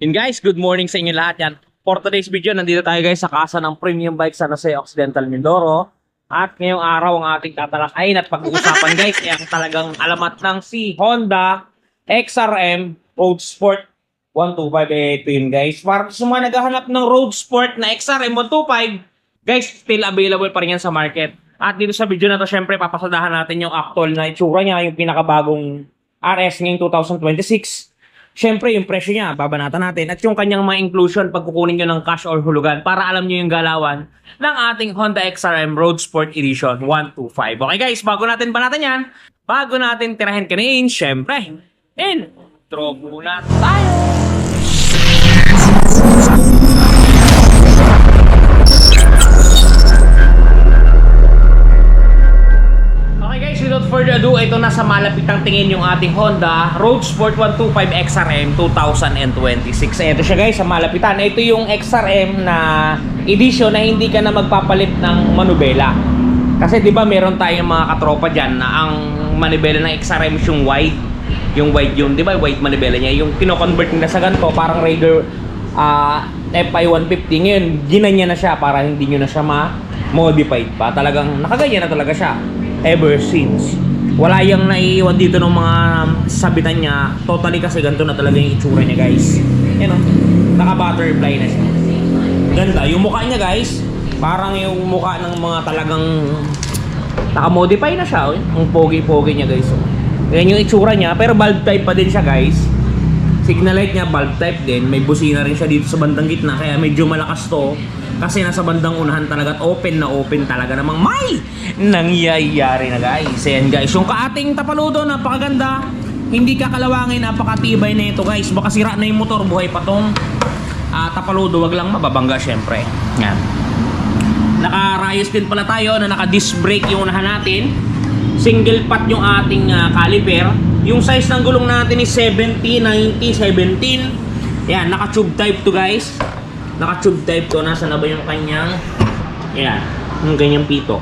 Yun guys, good morning sa inyo lahat yan. For today's video, nandito tayo guys sa kasa ng Premium Bike San Jose Occidental Mindoro. At ngayong araw ang ating tatalakayin at pag-uusapan guys ay ang talagang alamat ng si Honda XRM Road Sport 125. Ito yun guys. Para sa mga naghahanap ng Road Sport na XRM 125, guys, still available pa rin yan sa market. At dito sa video na to, syempre papasadahan natin yung actual na itsura niya, yung pinakabagong RS ngayong 2026. Siyempre, yung presyo niya, babanatan natin. At yung kanyang mga inclusion pag kukunin nyo ng cash or hulugan para alam nyo yung galawan ng ating Honda XRM Road Sport Edition 125. Okay guys, bago natin banatan yan, bago natin tirahin kanin, siyempre, intro muna tayo! Without further ado, ito na sa malapitang tingin yung ating Honda Road Sport 125 XRM 2026. Ito siya guys, sa malapitan. Ito yung XRM na edition na hindi ka na magpapalit ng manubela. Kasi 'di ba meron tayong mga katropa diyan na ang manubela ng XRM yung wide. Yung wide yun, 'di ba? Wide manubela niya. Yung kino-convert nila sa ganito, parang Raider FI 150 ngayon. Ginanya na siya para hindi niyo na siya ma-modified pa. Talagang nakaganyan na talaga siya. Ever since. Wala yung naiiwan dito ng mga sabitan niya. Totally kasi ganito na talaga yung itsura niya guys. Yan o. Naka-butterfly na siya. Ganda. Yung mukha niya guys, parang yung mukha ng mga talagang naka-modify na siya. Ang pogi-pogi niya guys. Yan yung itsura niya. Pero bulb type pa din siya guys. Signal light niya bulb type din. May busina rin siya dito sa bandang gitna. Kaya medyo malakas to. Kasi nasa bandang unahan talaga at open na open talaga namang may nangyayari na guys. Ayan guys, yung kaating tapaludo, napakaganda. Hindi kakalawangin, napakatibay na ito guys. Baka sira na yung motor, buhay pa tong tapaludo. Wag lang mababangga syempre. Yan. Naka-Rayos din pala tayo na naka-disc brake yung unahan natin. Single pot yung ating caliper. Yung size ng gulong natin is 70, 90, 17. Yan, naka-tube type to guys. Naka-tube type to. Nasa na ba yung kanyang yan, yung ganyang pito.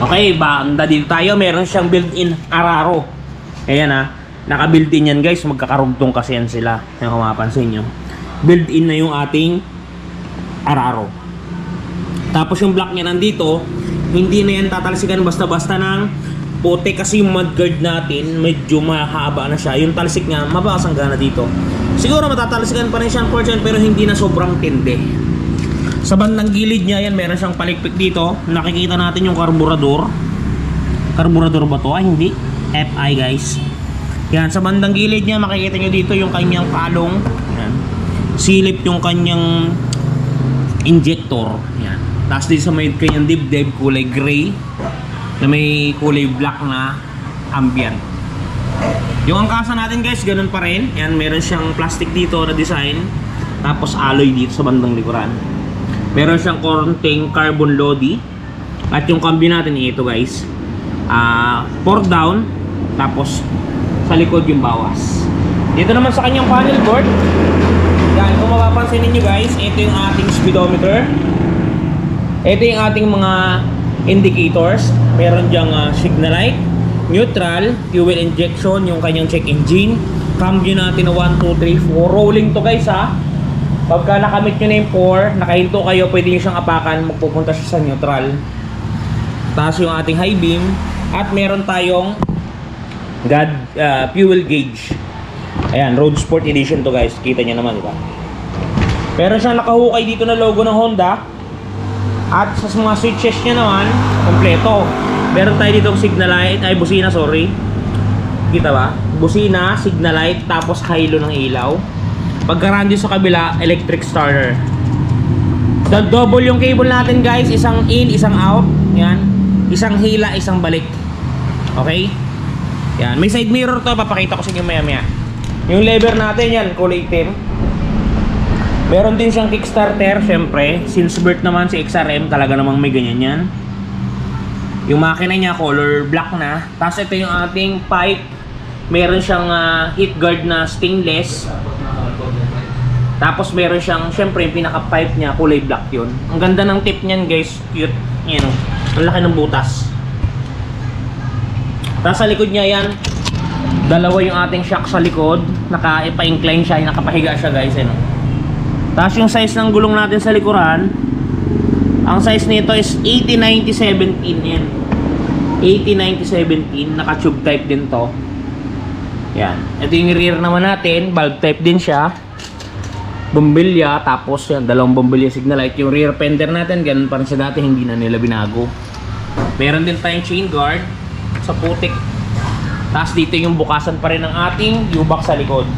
Okay, banda dito tayo. Meron siyang built-in araro. Ayan ha, naka-built-in yan guys. Magkakarugtong kasi yan sila. Yung mapapansin nyo, built-in na yung ating araro. Tapos yung block niya nandito. Hindi na yan tatalsikan basta-basta ng puti. Kasi yung mudguard natin medyo mahaba na siya. Yung talsik nga, mabasang gana dito. Siguro matatalsikan pa rin siyang portion pero hindi na sobrang tindi. Sa bandang gilid niya yan, meron siyang palikpik dito. Nakikita natin yung karburador. Karburador ba to? Ay hindi, FI guys. Yan, sa bandang gilid niya makikita nyo dito yung kanyang palong. Yan. Silip yung kanyang injector. Yan. Tapos dito sa may kanyang dibdib, kulay gray na may kulay black na ambient. Yung angkasa natin guys, ganun pa rin. Yan, meron siyang plastic dito na design. Tapos alloy dito sa bandang likuran. Meron siyang konting carbon lodi. At yung cambio natin ito guys, 4 down. Tapos sa likod yung bawas. Dito naman sa kanyang panel board, yan, kung mapapansin ninyo guys, ito yung ating speedometer. Ito yung ating mga indicators. Meron dyang signal light, neutral, fuel injection, yung kanyang check engine. Cambio natin na 1, 2, 3, 4. Rolling to guys ha. Pagka nakamit nyo na yung 4, nakahinto kayo, pwede nyo siyang apakan, magpupunta siya sa neutral. Taas yung ating high beam. At meron tayong fuel gauge. Ayan, Road Sport Edition to guys. Kita nyo naman, diba? Meron siyang nakahukay dito na logo ng Honda. At sa mga switches niya naman, kompleto. Meron tayo dito signal light, ay busina, sorry. Kita ba? Busina, signal light, tapos halo ng ilaw. Pagkaraan dito sa kabila, electric starter. Double yung cable natin guys, isang in, isang out. Yan. Isang hila, isang balik. Okay? Yan. May side mirror to, papakita ko sa inyo maya maya. Yung lever natin yan, kulay itim. Meron din siyang kickstarter, syempre. Since birth naman si XRM, talaga namang may ganyan yan. Yung makina niya color black na. Tapos ito yung ating pipe. Meron siyang heat guard na stainless. Tapos meron siyang, syempre yung pinaka pipe niya kulay black yun. Ang ganda ng tip niyan guys. Cute. Yan o. Ang laki ng butas. Tapos sa likod niya yan, dalawa yung ating shock sa likod. naka-incline siya, nakapahiga siya guys, no? Tapos yung size ng gulong natin sa likuran, ang size nito is 80-90-17 yan. 80-90-17, naka-tube type din to. Yan. Ito yung rear naman natin, valve type din siya. Bombilya, tapos yan, dalawang bombilya signal light. Yung rear fender natin, ganun pa rin sa dati, hindi na nila binago. Meron din tayong chain guard sa putik. Tapos dito yung bukasan pa rin ng ating U-box sa likod.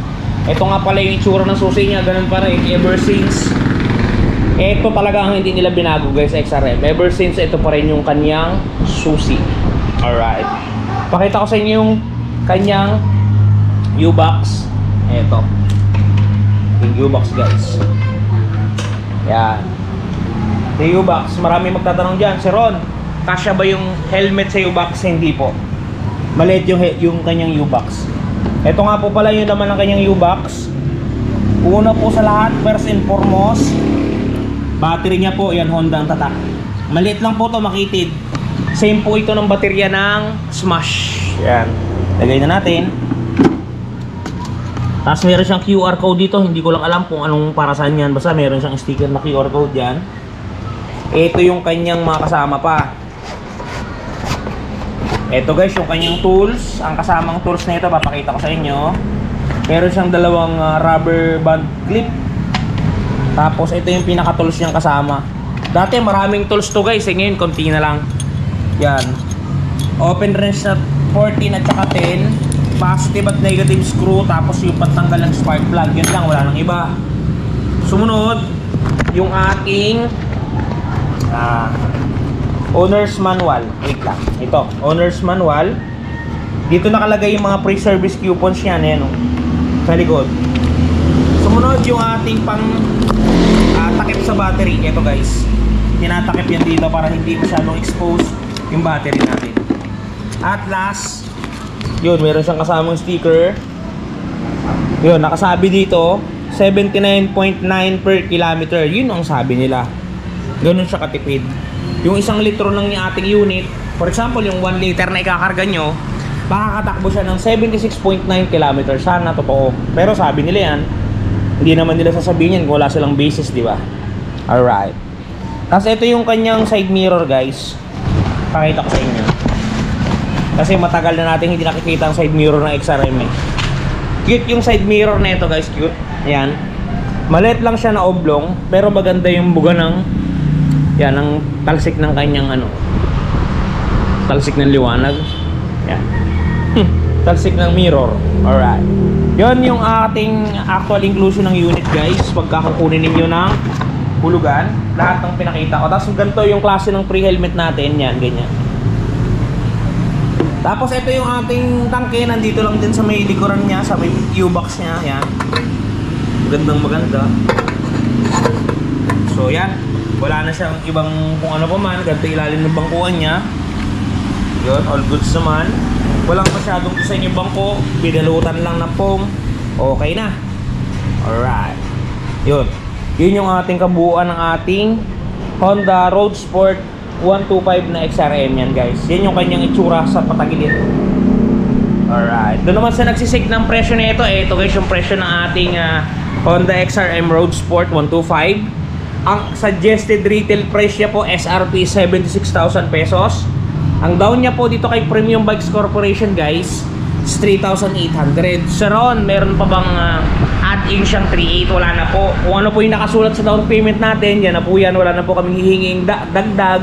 Ito nga pala yung itsura ng susi niya, ganun pa rin ever since. Ito talaga ang hindi nila binago guys, XRM. Ever since, ito pa rin yung kanyang susi. Alright. Pakita ko sa inyo yung kanyang U-box. Ito yung U-box guys. Yan. Yung U-box, marami magtatanong dyan, Sir Ron, kasya ba yung helmet sa U-box? Hindi po. Maliit yung kanyang U-box. Ito nga po pala yung naman ng kanyang U-box. Una po sa lahat, first and foremost, battery niya po, yan, Honda ang tatak. Maliit lang po to, makitid. Same po ito ng baterya ng Smash. Yan. Lagay na natin. Tapos meron siyang QR code dito. Hindi ko lang alam kung anong para saan yan. Basta meron siyang sticker na QR code yan. Ito yung kanyang mga kasama pa. Ito guys, yung kanyang tools. Ang kasamang tools na ito, papakita ko sa inyo. Meron siyang dalawang rubber band clip. Tapos ito yung pinaka tools niyang kasama. Dati maraming tools to guys, ngayon konti na lang. Yan. Open wrench na 14 at saka 10. Positive at negative screw. Tapos yung pantanggal ng spark plug. Yan lang, wala nang iba. Sumunod, yung ating owner's manual. Wait lang. Ito, owner's manual. Dito nakalagay yung mga pre-service coupons niyan, eh, no? Sa likod. Sumunod yung ating pang takip sa battery. Ito guys. Tinatakip yan dito para hindi masyadong expose yung battery natin. At last, yun, meron siyang kasamang sticker. Yun, nakasabi dito 79.9 per kilometer. Yun ang sabi nila. Ganun siya katipid. Yung 1 litro lang yung ating unit, for example, yung 1 liter na ikakarga nyo, makakatakbo siya ng 76.9 km. Sana totoo. Pero sabi nila yan, hindi naman nila sasabihin yan kung wala silang basis, di ba? Alright. Tapos ito yung kanyang side mirror, guys. Pakita ko sa inyo. Kasi matagal na natin hindi nakikita ang side mirror ng XRM eh. Cute yung side mirror na ito, guys. Cute. Ayan. Maliit lang siya na oblong, pero maganda yung buga ng yan, ang talsik ng kanyang talsik ng liwanag. Yan. Talsik ng mirror. Alright. Yon yung ating actual inclusion ng unit guys. Pagka kukunin ninyo ng hulugan, lahat ng pinakita ko. Tapos ganito yung klase ng pre-helmet natin. Yan, ganyan. Tapos ito yung ating tangke. Nandito lang din sa may likuran niya, sa may U-box niya. Yan. Magandang maganda. So yan. Wala na siyang ibang kung ano pa man. Ganito ilalim ng bangkuan niya. Yun, all goods naman. Walang masyadong design yung bangko. Binalutan lang ng foam. Okay na. Alright. Yun. Yun yung ating kabuuan ng ating Honda Road Sport 125 na XRM yan guys. Yan yung kanyang itsura sa patagilid. Alright. Doon naman sa nagsisig ng presyo na ito. Ito guys yung presyo ng ating Honda XRM Road Sport 125. Ang suggested retail price niya po SRP 76,000 pesos. Ang down niya po dito kay Premium Bikes Corporation guys is 3,800. Sir Ron, meron pa bang add-in siyang 3.8? Wala na po. Kung ano po yung nakasulat sa down payment natin, yan na po yan. Wala na po kaming hihinging dagdag.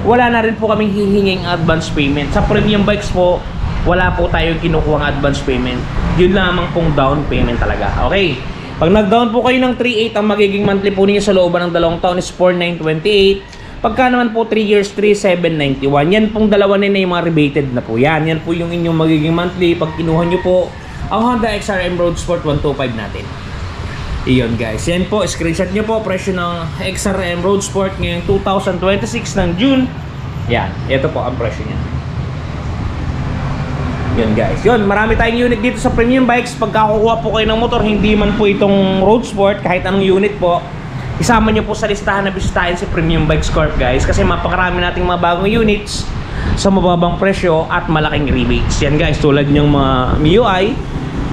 Wala na rin po kaming hihinging advance payment. Sa Premium Bikes po, wala po tayong kinukuhang advance payment. Yun lamang pong down payment talaga. Okay. Pag nag-down po kayo ng 3.8, ang magiging monthly po niyo sa looban ng 2 taon is 4,928. Pagka naman po 3 years, 3,791. Yan pong dalawa na yung mga rebated na po. Yan po yung inyong magiging monthly pag kinuha nyo po ang Honda XRM Road Sport 125 natin. Iyon guys. Yan po, screenshot nyo po presyo ng XRM Road Sport ngayong 2026 ng June. Yan, ito po ang presyo niya. Yun guys. Yun, marami tayong unit dito sa Premium Bikes. Pagka kukuha po kayo ng motor, hindi man po itong Road Sport, kahit anong unit po, isama nyo po sa listahan na bisitahin si Premium Bikes Corp guys. Kasi mapakarami nating mga bagong units sa mababang presyo at malaking rebates. Yan guys, tulad ng mga MIUI,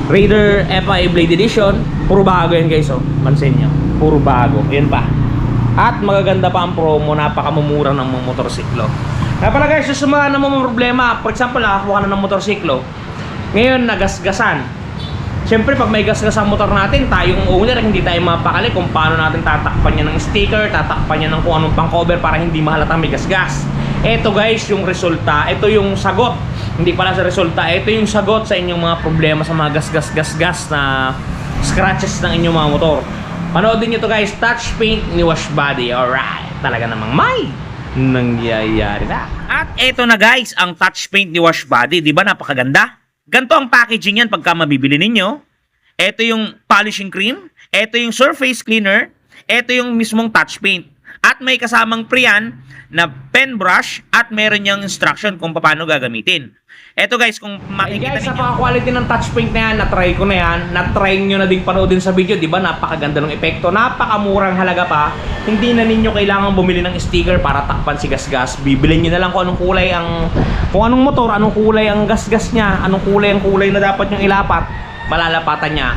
Raider FI Blade Edition. Puro bago yan guys, oh. Pansin nyo. Puro bago. Yan pa. At magaganda pa ang promo. Napakamumura ng mga motorsiklo. Kaya pala guys, sa mga namang problema, for example, nakakuha ka na ng motorsiklo. Ngayon, nagasgasan. Siyempre, pag may gasgas ang motor natin, tayong owner, hindi tayo mapakali kung paano natin tatakpan niya ng sticker, tatakpan niya ng kung anong pang cover para hindi mahalatang may gasgas. Ito guys, yung resulta. Ito yung sagot. Hindi pala sa resulta. Ito yung sagot sa inyong mga problema sa mga gasgas na scratches ng inyong mga motor. Panoodin nyo to guys. Touch paint ni Wash Body. Alright. Talaga namang may nangyayari na. At ito na guys, ang touch paint ni Wash Body. Diba napakaganda? Ganto ang packaging yan pagka mabibili ninyo. Ito yung polishing cream. Ito yung surface cleaner. Ito yung mismong touch paint. At may kasamang pre-yan na pen brush at meron niyang instruction kung paano gagamitin. Ito guys, kung makikita guys, ninyo. sa quality ng touch paint na yan, na-try ko na yan. Na-try nyo na din panoodin sa video, di ba? Napakaganda ng epekto. Napakamurang halaga pa. Hindi na ninyo kailangan bumili ng sticker para takpan si gasgas. Bibilin nyo na lang kung anong kulay ang... Kung anong motor, anong kulay ang gasgas niya, anong kulay ang kulay na dapat nyong ilapat. Malalapatan niya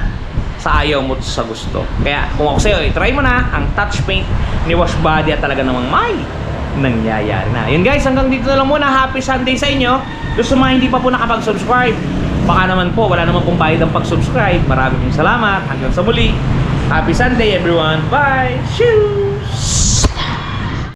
sa ayaw mo sa gusto. Kaya kung ako sa'yo, try mo na ang touch paint ni Wash Body at talaga namang may nangyayari na. Yun guys, hanggang dito na lang muna. Happy Sunday sa inyo. Doon sa mga hindi pa po nakapag-subscribe, baka naman po, wala naman pong bayad ang pag-subscribe. Maraming salamat. Hanggang sa muli. Happy Sunday everyone. Bye. Shoo!